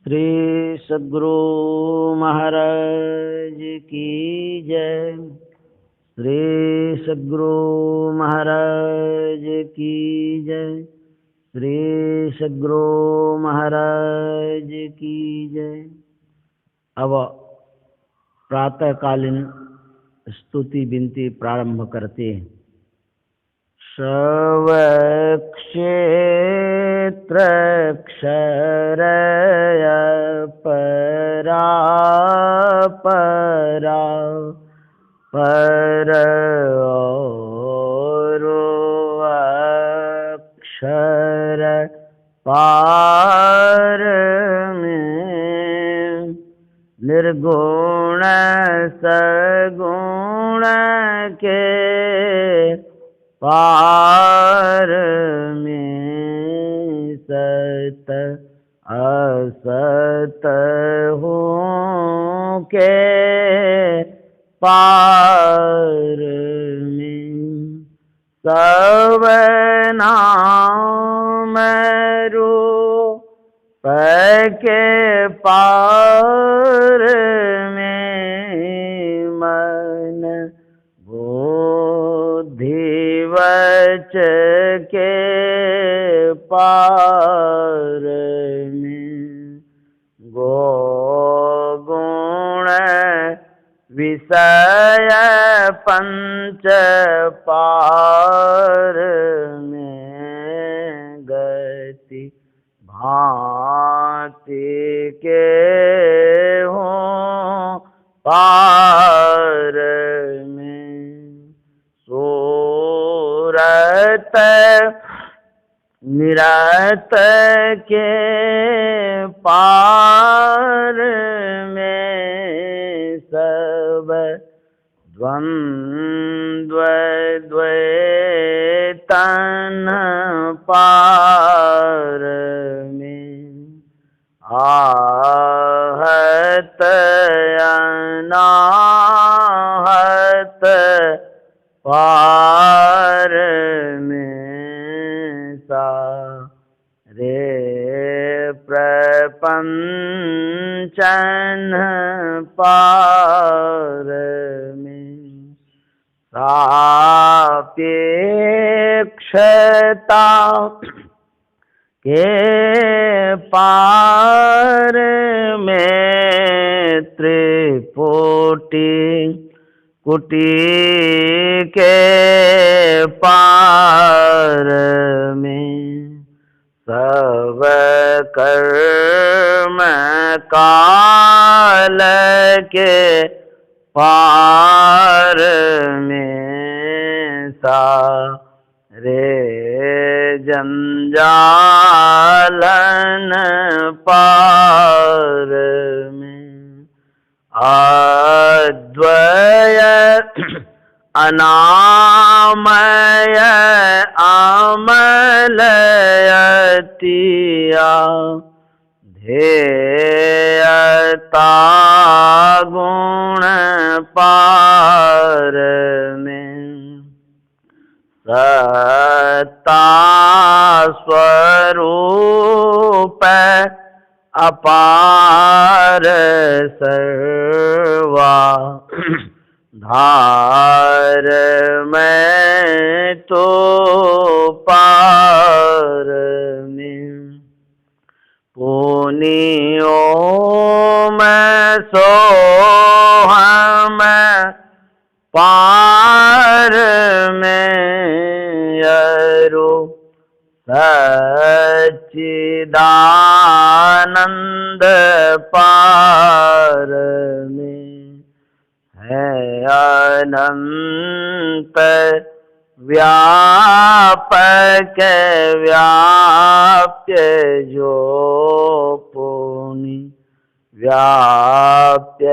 श्री सद्गुरु महाराज की जय। श्री सद्गुरु महाराज की जय। श्री सद्गुरु महाराज की जय। अब प्रातःकालीन स्तुति विनती प्रारंभ करते हैं। शवक्षेत्रक्षरय परा परा पर अक्षर पार में निर्गुण सगुण के पार में सत असत हो के पार में सब नाम रूप के पार में मन बुद्धि वच के पार में गो गुण विषय पंच पार में गति भांति के हों पार में सूरत निरत के पार में सब द्वंद्व द्वैतन पार में आहत अनाहत पार में सारे प्रपंचन पार में सापेक्षता के पार में त्रिपुटी कुटी के पार में सब कर्म काल के पार में सारे जंजालन पार में अद्वय अनामय अमलयतिया ध्येयता गुण पार में सत्ता स्वरूप अपार सर्वा धार में तो पार में पुनियों में सो हम पार में अरु सच्चिदानंद पार में है अनंत व्यापक व्याप्य जो पुनि व्याप्य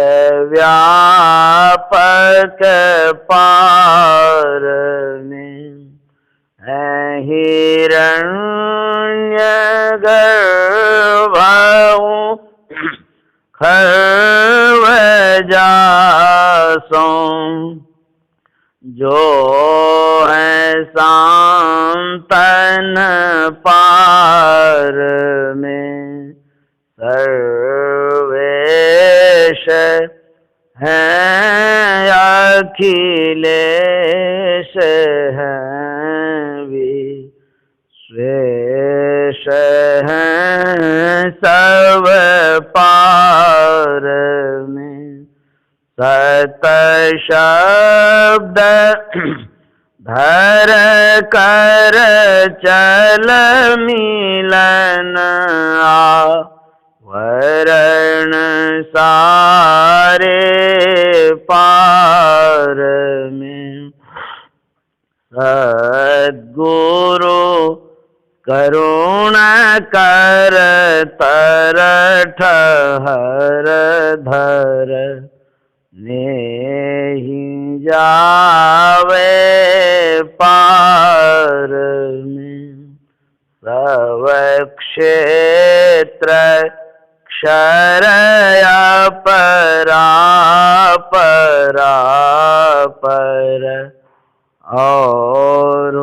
व्यापक पार में है हिरण्य गर्भऊ खर्व जासों जो है सांतन पार में सर हैं अखिलेश हैं विश्वेश हैं सब पार में सत शब्द धर कर चल मिलन वरण सारे पार में सद्गुरु करुणा कर तरठ हर धर नेहि जावे पार में सब क्षेत्र क्षरय परा पर और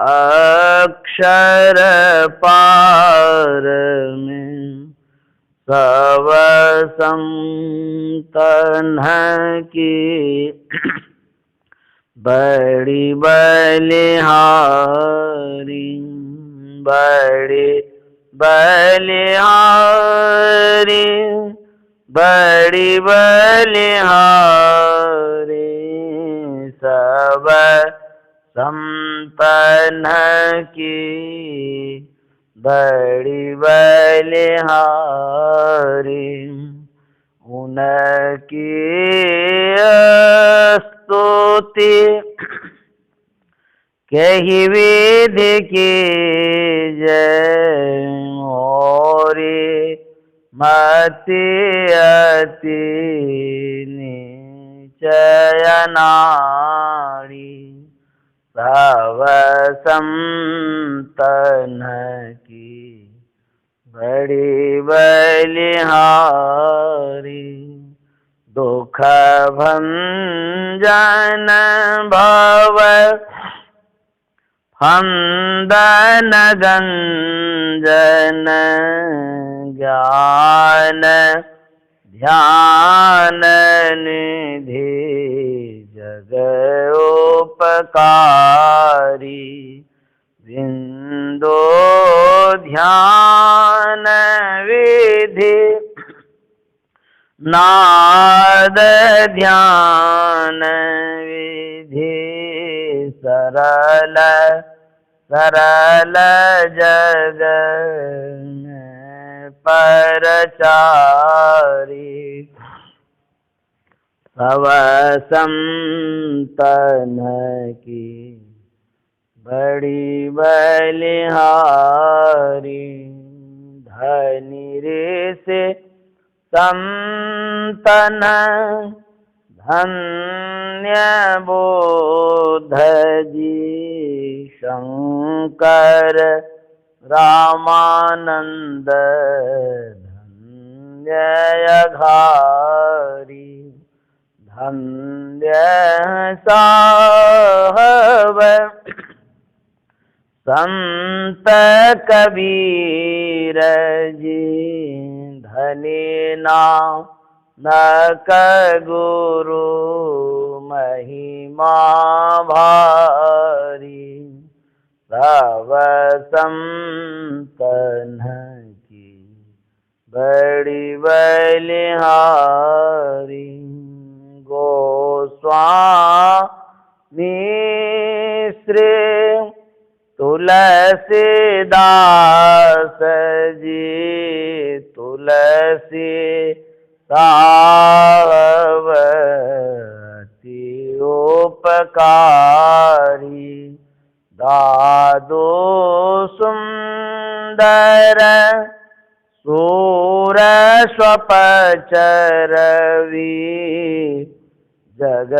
अक्षर पार में सब संतन की बड़ी बलिहारी बड़ी बलिहारी बड़ी बलिहारी सब संपन्न की बड़ी बलिहारी उनकी स्तुति कही विधि की जय मोरी मति अति निचय नारी सब संतन की बड़ी बलिहारी दुख भंजन भव फंदन गंजन ज्ञान ध्यान निधि जगोपकारी बिंदो ध्यान विधि नाद ध्यान विधि सरल सरल जग परचारी सब संतन की बड़ी बलिहारी धनी रे से संतन धन्य बोध जी शंकर रामानंद धन्य घारी धन्य साहब संत कबीर जी धनी नानक गुरु महिमा भारी सब संतन की बड़ी बलिहारी गोस्वामी श्री तुलसीदास जी तुलसी सावती उपकारी दादो सुंदर सूर स्वपचरवी जग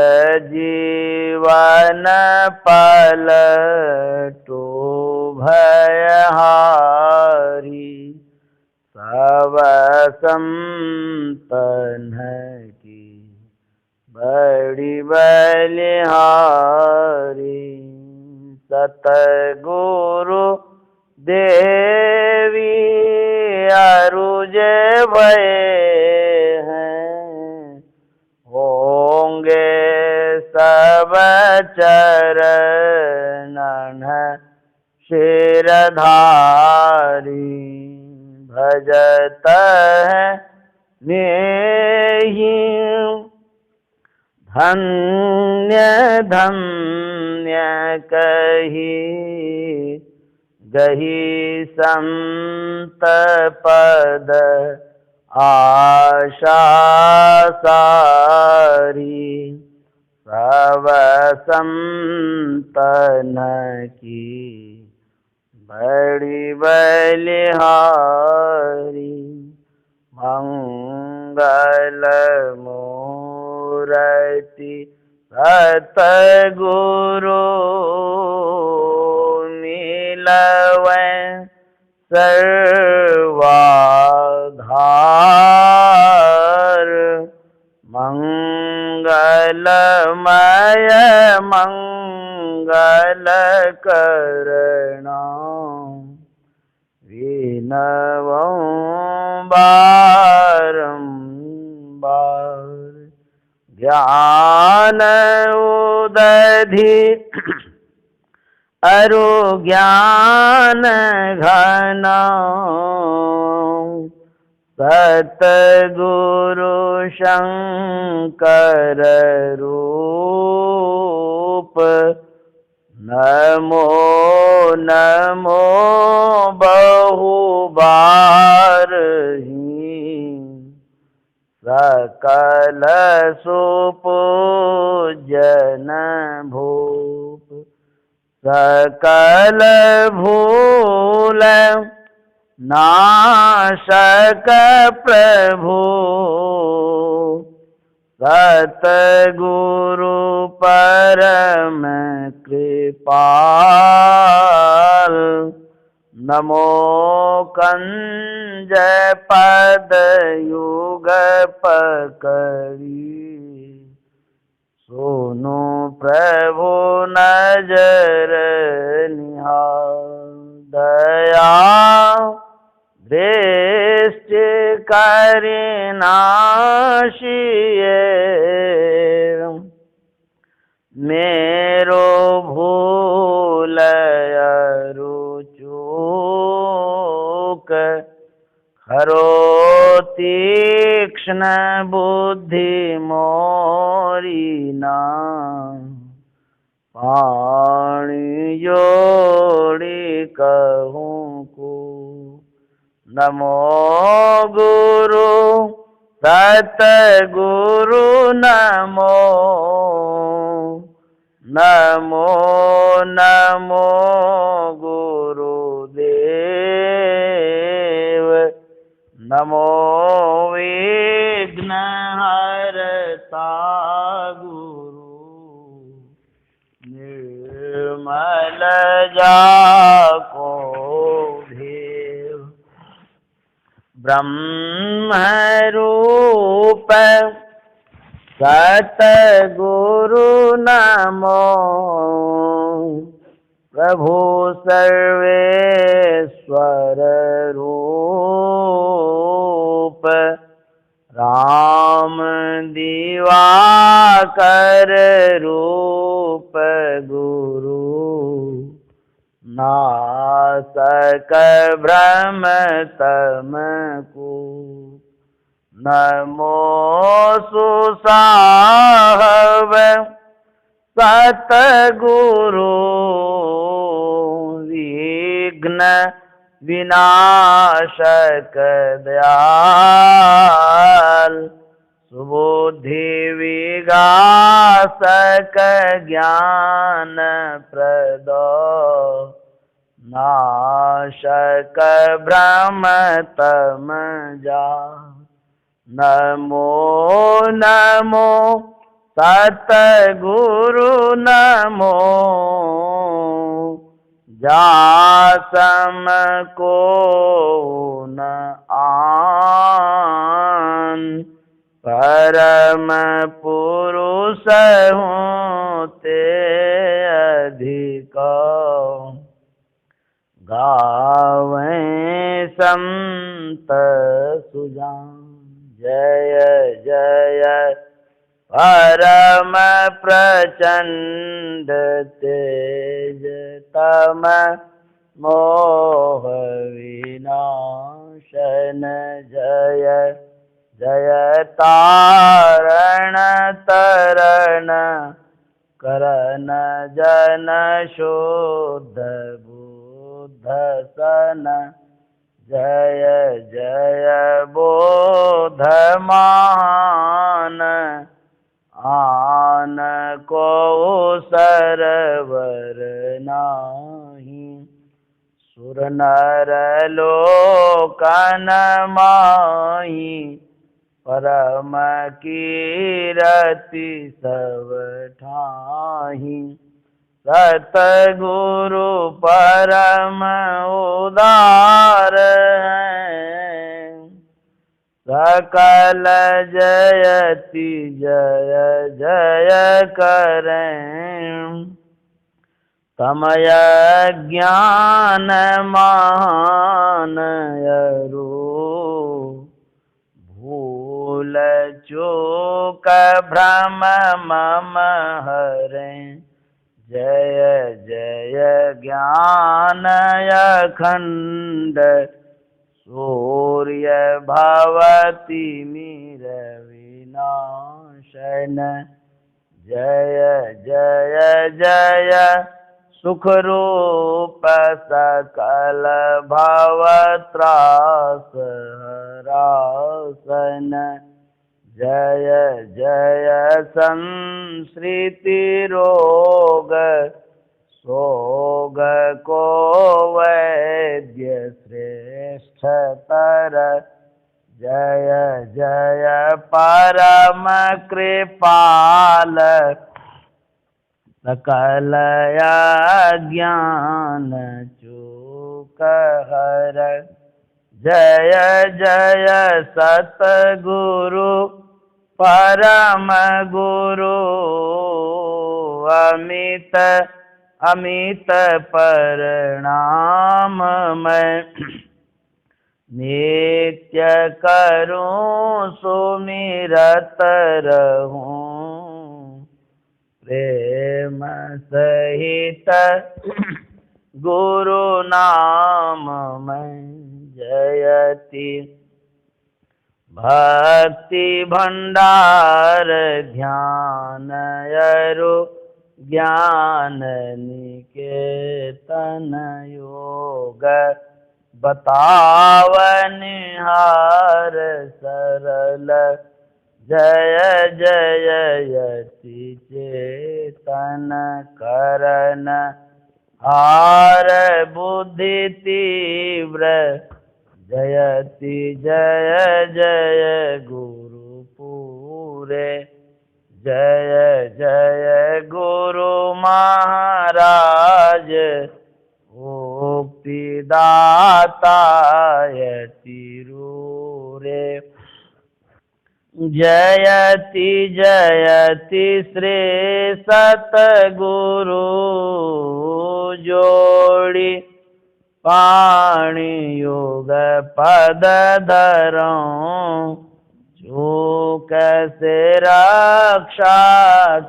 जीवन पलटो भयहारी सब संतन की बड़ी बलिहारी सतगुरु देवी अरुज भय हैं चरणन शिरधारी भजत नेहि धन्य धन्य कही गही संत पद आशा सारी सब संतन की बड़ी बलिहारी मंगल मूर्ति सतगुरु मिलवै सर्वाधार मंगलमय मंगल करना विनवं बारंबार ज्ञान उदधि अरु ज्ञान घना सतगुरु शंकर रूप नमो नमो बहुबार सकल सुपूजन भूप सकल भूल नाशक प्रभु सतगुरु परम कृपाल नमो कंज पद युग पकड़ी सोनो प्रभु नजर निहार दया दृष्टि करिनाशिये मेरो भूल रुचूक खरो तीक्ष्ण बुद्धि मोरी ना पाणी जोड़ी कहूँ को नमो गुरु सतगुरु नमो नमो नमो गुरुदेव नमो विघ्न हरता गुरु निर्मल जाको भेव ब्रह्म रूप सतगुरु नमो प्रभु सर्वेश्वर रूप राम दिवाकर रूप गुरु नासक भ्रम तम को नमो सुसाहब सतगुरु विघ्न विनाशक दयाल सुबुद्धि विगासक ज्ञान प्रद नाशक भ्रम तम जा नमो नमो सतगुरु नमो जासम को न आन परम पुरुष होते अधिक गावें संत सुजान जय जय परम प्रचंड तेज तम मोह विनाशन जय जय तारण तरण करन जन शुद्ध बुद्ध सन जय जय बोध मान आन को सरवर नाही सुर नर लोकन माही परम कीरति सब ठाही सतगुरु परम उदार हैं सकल जयति जय जय करें तमय ज्ञान महान यरु भूल चूक भ्रम मम हरें जय जय ज्ञान अखंड सूर्य भवति मीर विनाशन जय जय जय सुख रूप सकल भव त्रास हरासन जय जय संसृति रोग सोग को वैद्य श्रेष्ठतर जय जय परम कृपाल सकल ज्ञान चूक हर जय जय सतगुरु परम गुरु अमित अमित प्रणाम मैं नित्य करूं सुमिरत रहूं प्रेम सहित गुरु नाम में जयति भक्ति भंडार ध्यान यरु ज्ञान निकेतन योग बतावनिहार सरल जय जय यति चेतन करन हार बुद्धि तीव्र जयति जय जय गुरु पूरे जय जय गुरु महाराज मुक्ति दाता यति रूरे जयति जयति श्री सतगुरु जोड़ी पाणि योग पद धरों चूक से रक्षा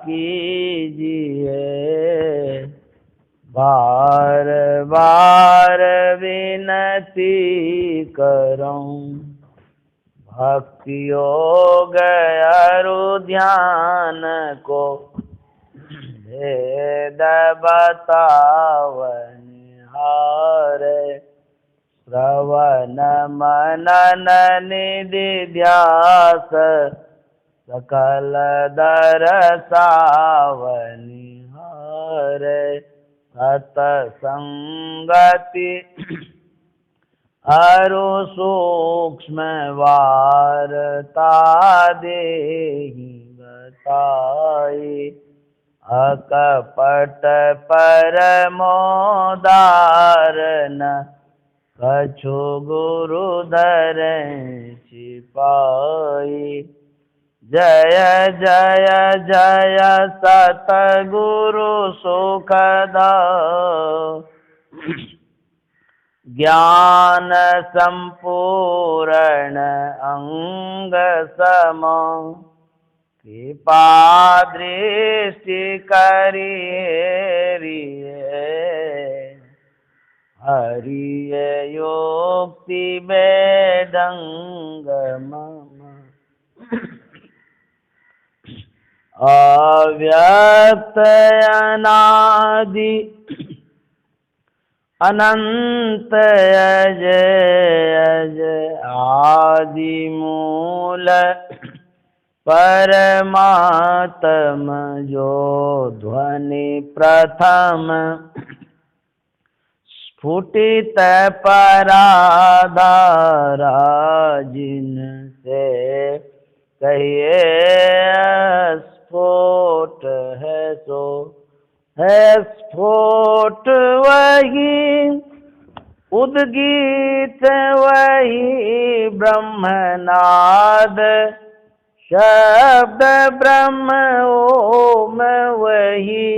कीजिए बार बार विनती करूं भक्ति योग अरु ध्यान को भेद बतावनिहार श्रवण मनन निधिध्यास सकल दरसावनिहार सतसंगति अरु सूक्ष्म वार्ता देहि बताई अकपट परमोदारन कछु गुरु धरें छिपाई जय जय जय सतगुरु सुखदा ज्ञान संपूर्ण अंग सम कृपा दृष्टि करिए हरिय योक्ति वेदंग मम अव्यक्त अनादि अनंत अज अज आदि मूल परमात्म जो ध्वनि प्रथम स्फुटित पराधारा जिनसे कहिए स्फोट है सो है स्फोट वही उद्गीत वही ब्रह्मनाद शब्द ब्रह्म ओम वही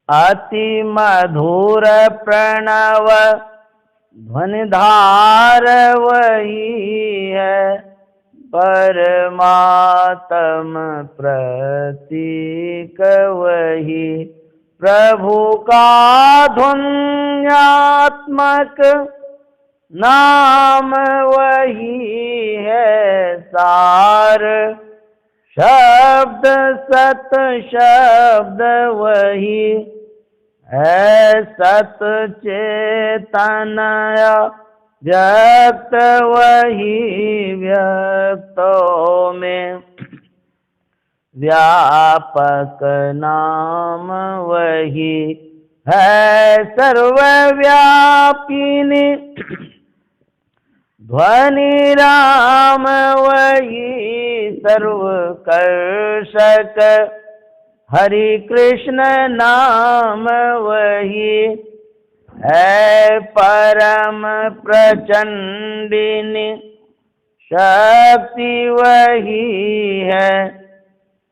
अति मधुर प्रणव ध्वनिधार वही है परमात्म प्रतीक वही प्रभु का ध्वन्यात्मक नाम वही है सार शब्द सत शब्द वही है सत चेतनय व्यक्त वही व्यक्तों में व्यापक नाम वही है सर्वव्यापिनी ध्वनि राम वही सर्वकर्षक हरि कृष्ण नाम वही है परम प्रचंडिनी शक्ति वही है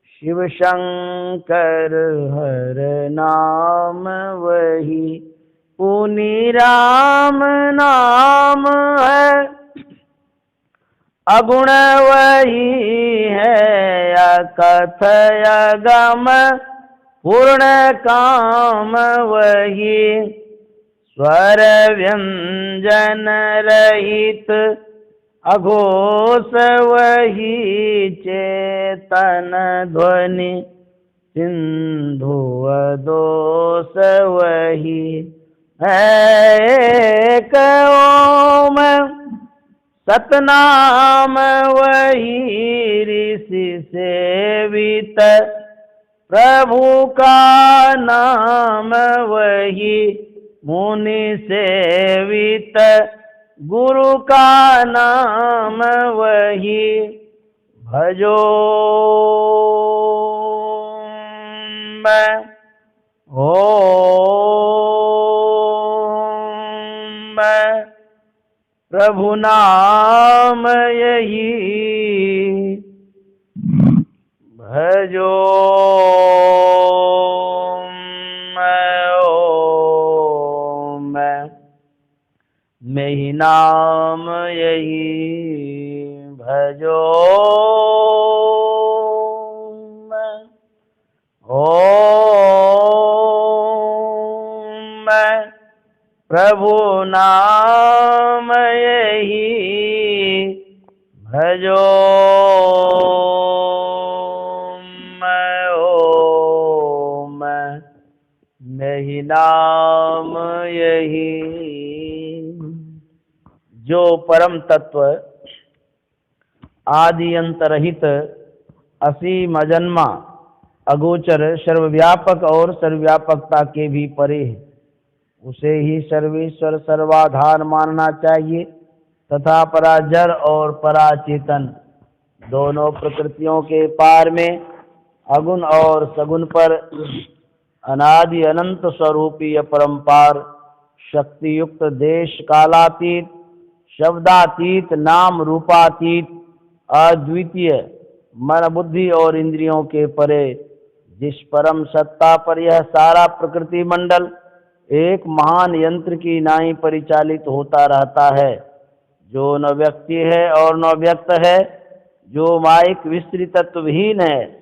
शिव शंकर हर नाम वही पुनि राम नाम है अगुण वही है अकथय गम पूर्ण काम वही स्वर व्यंजन रहित अघोष वही चेतन ध्वनि सिंधु दोष वही एक ओम सतनाम वही ऋषि सेवित प्रभु का नाम वही मुनि सेवित गुरु का नाम वही भजो ओम प्रभु नाम यही भजो ओम मेहि नाम यही भजो ओम प्रभु नाम यही भजो ओम मेहि नाम यही जो परम तत्व आदि अंत रहित असीम अजन्मा अगोचर सर्वव्यापक और सर्वव्यापकता के भी परे है उसे ही सर्वेश्वर सर्वाधार मानना चाहिए तथा पराजर और पराचेतन दोनों प्रकृतियों के पार में अगुण और सगुण पर अनादि अनंत स्वरूपी अपरंपार शक्ति युक्त देश कालातीत शब्दातीत नाम रूपातीत अद्वितीय मन बुद्धि और इंद्रियों के परे जिस परम सत्ता पर यह सारा प्रकृति मंडल एक महान यंत्र की नाई परिचालित होता रहता है जो न व्यक्ति है और न व्यक्त है जो माइक विस्तृत तत्वहीन है,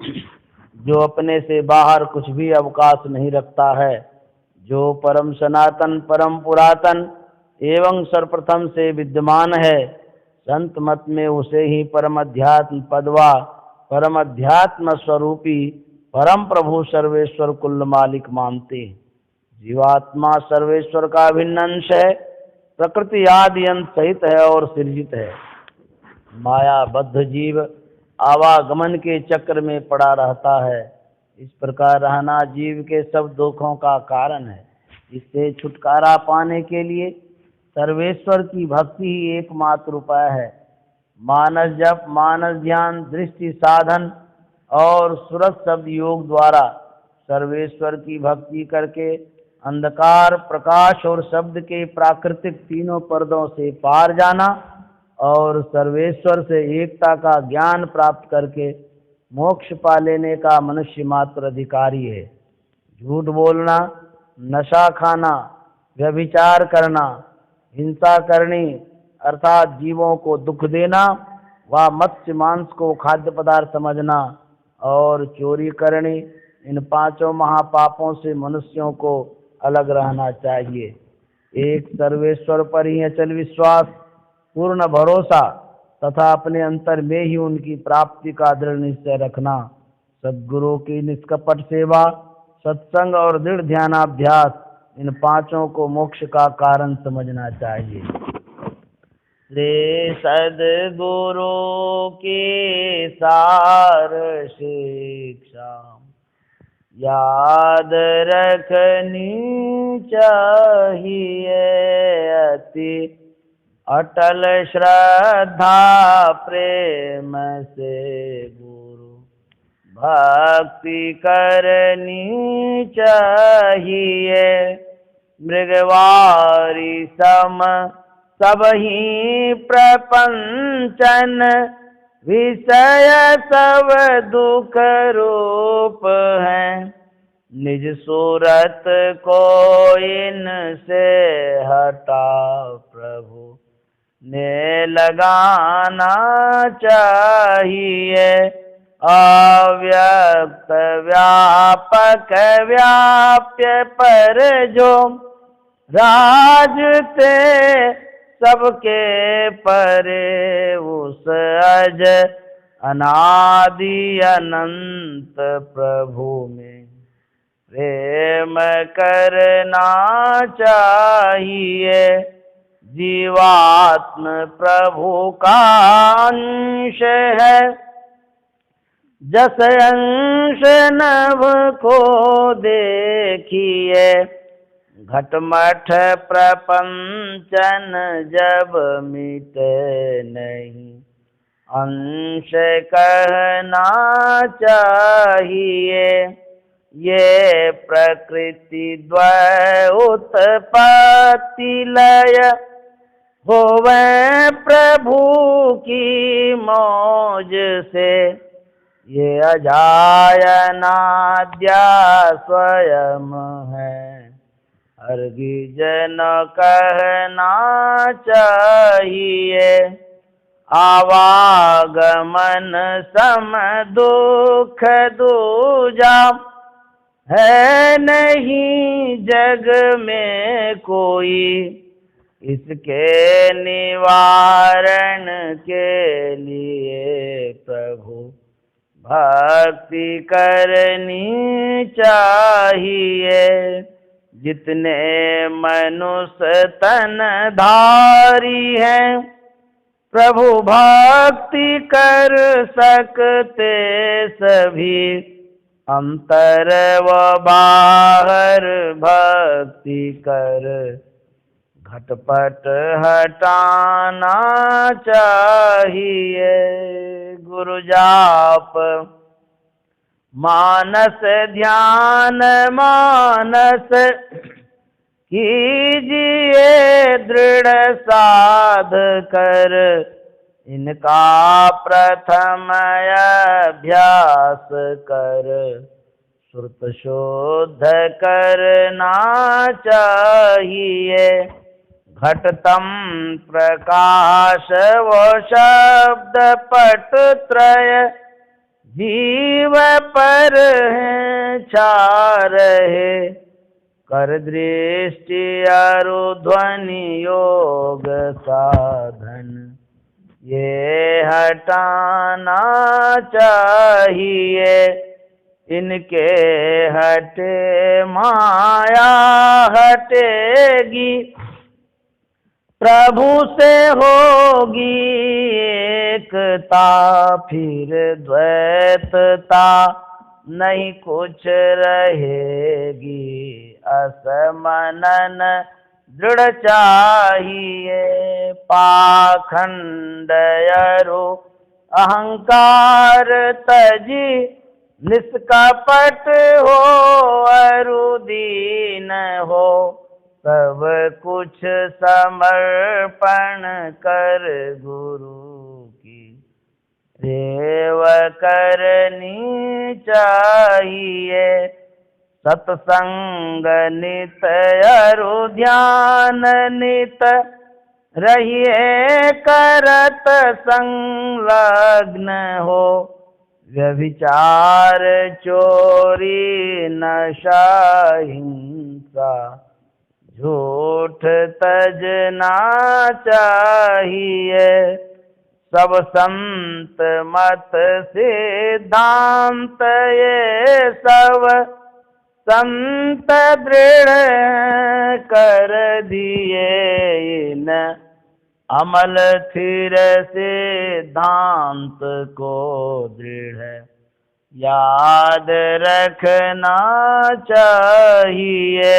जो अपने से बाहर कुछ भी अवकाश नहीं रखता है, जो परम सनातन परम पुरातन एवं सर्वप्रथम से विद्यमान है, संत मत में उसे ही परम अध्यात्म पदवा परम अध्यात्म स्वरूपी परम प्रभु सर्वेश्वर कुल मालिक मानते हैं। जीवात्मा सर्वेश्वर का अभिन्न अंश है, प्रकृति आदि अंत सहित है और सृजित है। मायाबद्ध जीव आवागमन के चक्र में पड़ा रहता है। इस प्रकार रहना जीव के सब दुखों का कारण है। इससे छुटकारा पाने के लिए सर्वेश्वर की भक्ति ही एकमात्र उपाय है। मानस जप, मानस ध्यान, दृष्टि साधन और सुरत शब्द योग द्वारा सर्वेश्वर की भक्ति करके अंधकार, प्रकाश और शब्द के प्राकृतिक तीनों पर्दों से पार जाना और सर्वेश्वर से एकता का ज्ञान प्राप्त करके मोक्ष पा लेने का मनुष्य मात्र अधिकारी है। झूठ बोलना, नशा खाना, व्यभिचार करना, हिंसा करनी अर्थात जीवों को दुख देना, व मत्स्य मांस को खाद्य पदार्थ समझना और चोरी करनी, इन पांचों महापापों से मनुष्यों को अलग रहना चाहिए। एक सर्वेश्वर पर ही अचल विश्वास, पूर्ण भरोसा तथा अपने अंतर में ही उनकी प्राप्ति का दृढ़ निश्चय रखना, सद्गुरु की निष्कपट सेवा, सत्संग और दृढ़ ध्यानाभ्यास, इन पांचों को मोक्ष का कारण समझना चाहिए। रे सद्गुरु की सार शिक्षा याद रखनी चाहिए, अति अटल श्रद्धा प्रेम से गुरु भक्ति करनी चाहिए। मृगवारी सम सब ही प्रपंचन, विषय सब दुख रूप है। निज सूरत को इनसे हटा प्रभु ने लगाना चाहिए। अव्यक्त व्यापक व्याप्य पर जो राजते सबके परे, उस अज अनादि अनंत प्रभु में प्रेम करना चाहिए। जीवात्म प्रभु का अंश है, जस अंश नभ को देखिए। घटमठ प्रपंचन जब मिटे नहीं, अंश कहना चाहिए। ये प्रकृति द्वय उत्पत्ति लय, होवे प्रभु की मौज से। ये अजायनाद्या स्वयं है, हरगिज न कहना चाहिए। आवागमन सम दुख दूजा, है नहीं जग में कोई। इसके निवारण के लिए प्रभु भक्ति करनी चाहिए। जितने मनुष्य तन धारी हैं, प्रभु भक्ति कर सकते सभी। अंतर व बाहर भक्ति कर घटपट हटाना चाहिए। गुरु जाप मानस ध्यान मानस कीजिए दृढ़ साध कर। इनका प्रथम अभ्यास कर श्रुत शुद्ध करना चाहिए। घटतम प्रकाश वो शब्द पट त्रय जीव पर है छा रहे कर दृष्टि अरु ध्वनि योग साधन ये हटाना चाहिए इनके हटे माया हटेगी प्रभु से होगी एकता फिर द्वैतता नहीं कुछ रहेगी असमनन दृढ़ चाहिए पाखंड अरु अहंकार तजी निष्कपट हो अरु दीन हो सब कुछ समर्पण कर गुरु की सेवा करनी चाहिए सत्संग नित अरु ध्यान नित रहिए करत संलग्न हो व्यभिचार चोरी नशा हिंसा झूठ तजना चाहिए सब संत मत सिद्धांत ये सब संत दृढ़ कर दिए इन अमल थिर सिद्धांत को दृढ़ याद रखना चाहिए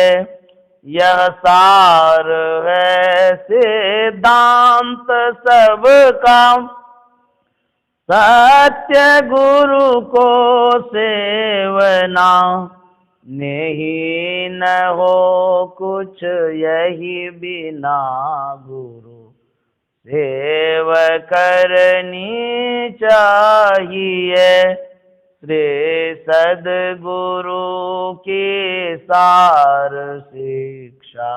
यह सार है सिद्धांत सब काम सत्य गुरु को सेवना नहीं न हो कुछ यही बिना गुरु सेव करनी चाहिए श्री सद्गुरु की सार शिक्षा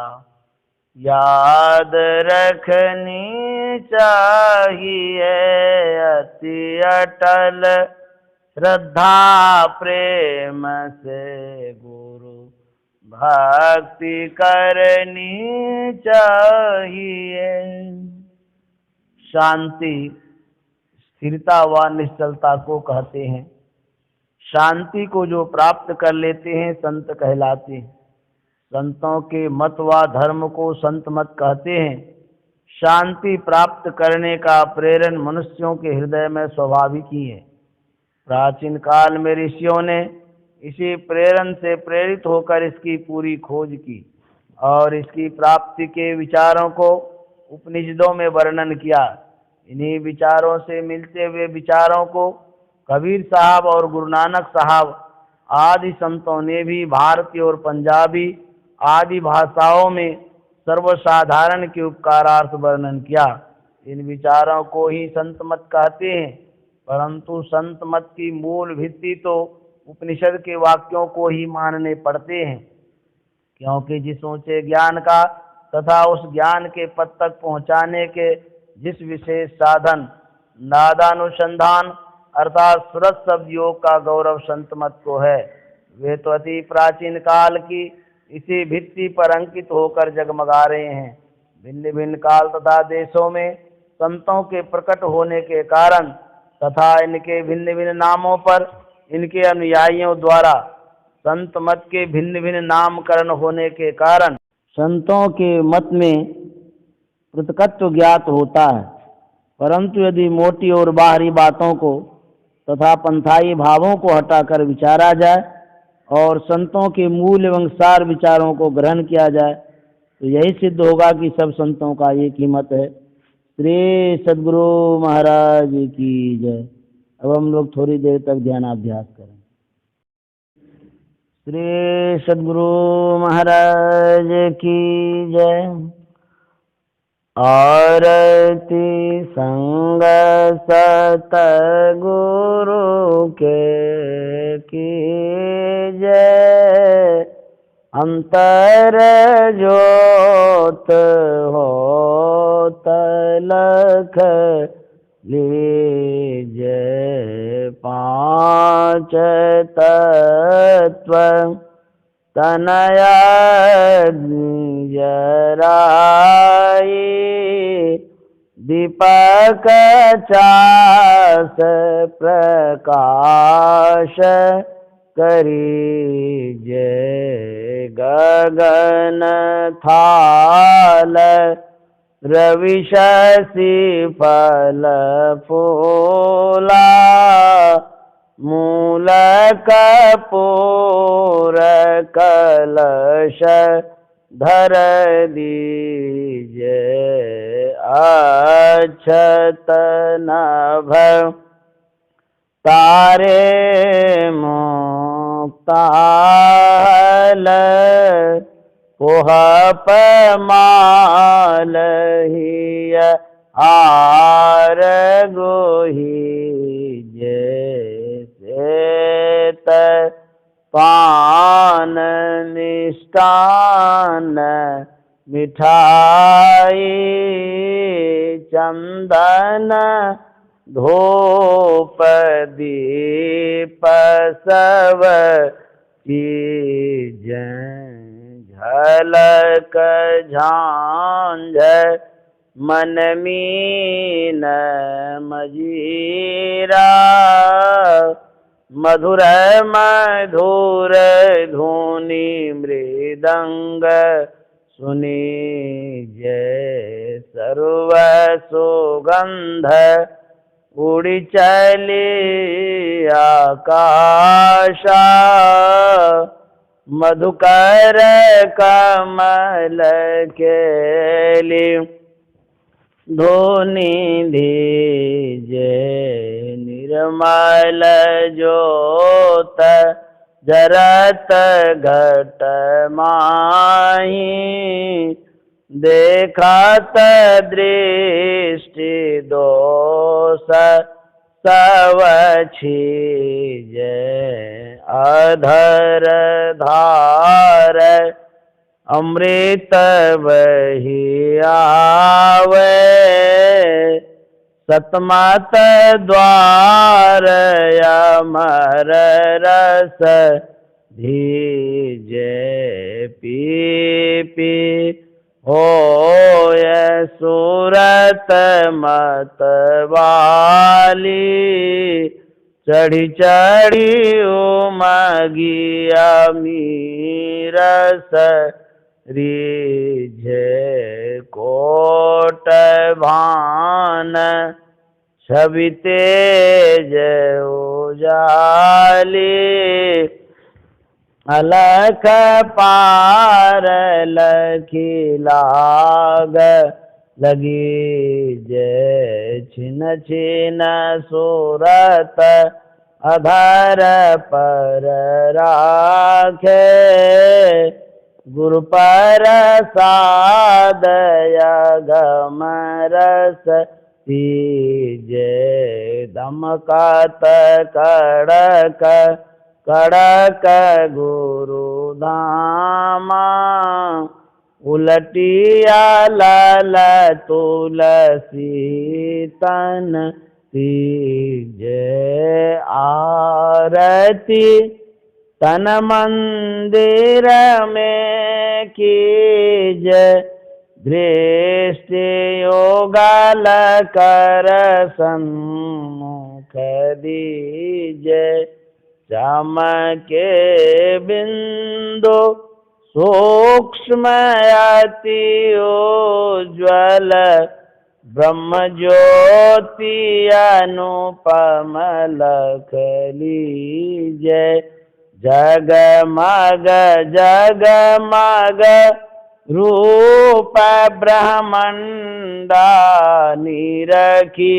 याद रखनी चाहिए अति अटल श्रद्धा प्रेम से गुरु भक्ति करनी चाहिए। शांति स्थिरता व निश्चलता को कहते हैं। शांति को जो प्राप्त कर लेते हैं संत कहलाते हैं। संतों के मत व धर्म को संत मत कहते हैं। शांति प्राप्त करने का प्रेरण मनुष्यों के हृदय में स्वाभाविक ही है। प्राचीन काल में ऋषियों ने इसी प्रेरण से प्रेरित होकर इसकी पूरी खोज की और इसकी प्राप्ति के विचारों को उपनिषदों में वर्णन किया। इन्हीं विचारों से मिलते हुए विचारों को कबीर साहब और गुरु नानक साहब आदि संतों ने भी भारतीय और पंजाबी आदि भाषाओं में सर्वसाधारण के उपकारार्थ वर्णन किया। इन विचारों को ही संत मत कहते हैं, परंतु संत मत की मूल भित्ति तो उपनिषद के वाक्यों को ही मानने पड़ते हैं, क्योंकि जिस ऊंचे ज्ञान का तथा उस ज्ञान के पद तक पहुंचाने के जिस विशेष साधन नादानुसंधान अर्थात सुरत शब्द योग का गौरव संत मत को है, वे तो अति प्राचीन काल की इसी भित्ति पर अंकित होकर जगमगा रहे हैं। भिन्न भिन्न काल तथा देशों में संतों के प्रकट होने के कारण तथा इनके भिन्न भिन्न नामों पर इनके अनुयायियों द्वारा संत मत के भिन्न भिन्न नामकरण होने के कारण संतों के मत में पृथकत्व ज्ञात होता है। परंतु यदि मोटी और बाहरी बातों को तथा पंथाई भावों को हटाकर विचारा जाए और संतों के मूल एवं सार विचारों को ग्रहण किया जाए तो यही सिद्ध होगा कि सब संतों का एक ही मत है। श्री सद्गुरु महाराज की जय। अब हम लोग थोड़ी देर तक ध्यानाभ्यास करें। श्री सद्गुरु महाराज की जय। आरती संग सत गुरु के की जय। अंतर जोत होत लख लीजे पांच तत्व तनया जराई दीपक चास प्रकाश करीजे गगन थाल रवि शशि फल फूला मूल कपूर कलश धर दीजे अक्षत नभ तारे मुक्ताल पोहप माल हिय आर गोही जैसे पान निष्ठान मिठाई चंदन धूप दीप सब चीजें झलक झांझ मन मीन मजीरा मधुर मधुर धुनि मृदंग सुनी जय सर्व सुगंध उड़ी चली आकाशा मधुकर कमल केली धुनि धीजे निर्मल ज्योत जरत घट माही देखत दृष्टि दोष सब छीजे अधर धार अमृत बही आवे सतमत द्वार अमर रस धीजे पी पी होय सूरत मत वाली चढ़ी चढ़ी उमगिया मीरस रिझे कोट भान छवि तेज उजाली अलख पार लखी लाग लगी जय छिन छिन सूरत अधर पर राखे गुरु पर सादय गमरस तीजे दमकत कड़क कड़क गुरु धामा उलटिया लाल तुलसी तन तीजे आरती तन मंदिर में कीजे दृष्टि योगाल कर सम्मुख दीजे चमके बिंदु सूक्ष्म अति उज्ज्वल ब्रह्म ज्योति अनुपम लख लीजे जगमग जगमग रूप ब्रह्मंडा निरखी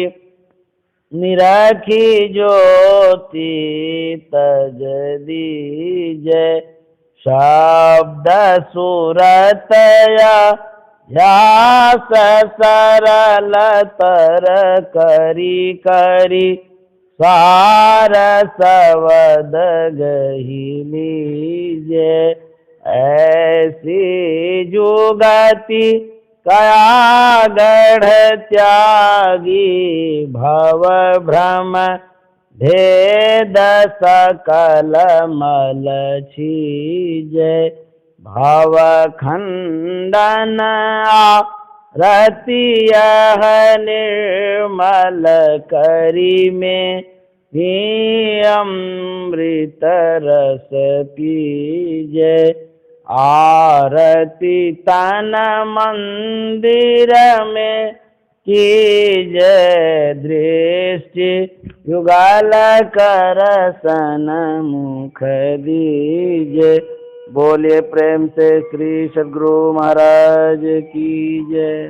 निरखी ज्योति तज दीजे शब्द सूरत ध्यास सरल तर करी करी सार सवद गही लीजे ऐसी जुगति कया गढ़ त्यागी, भव भ्रम भेद सकल मल छीजे, भव खंडन आरती यह निर्मल करी में, ही अमृत रस पीजे। आरती तन मंदिर में कीजय दृष्टि, युगल कर सन मुख दीजे। बोलिए प्रेम से श्री सद्गुरु महाराज की जय।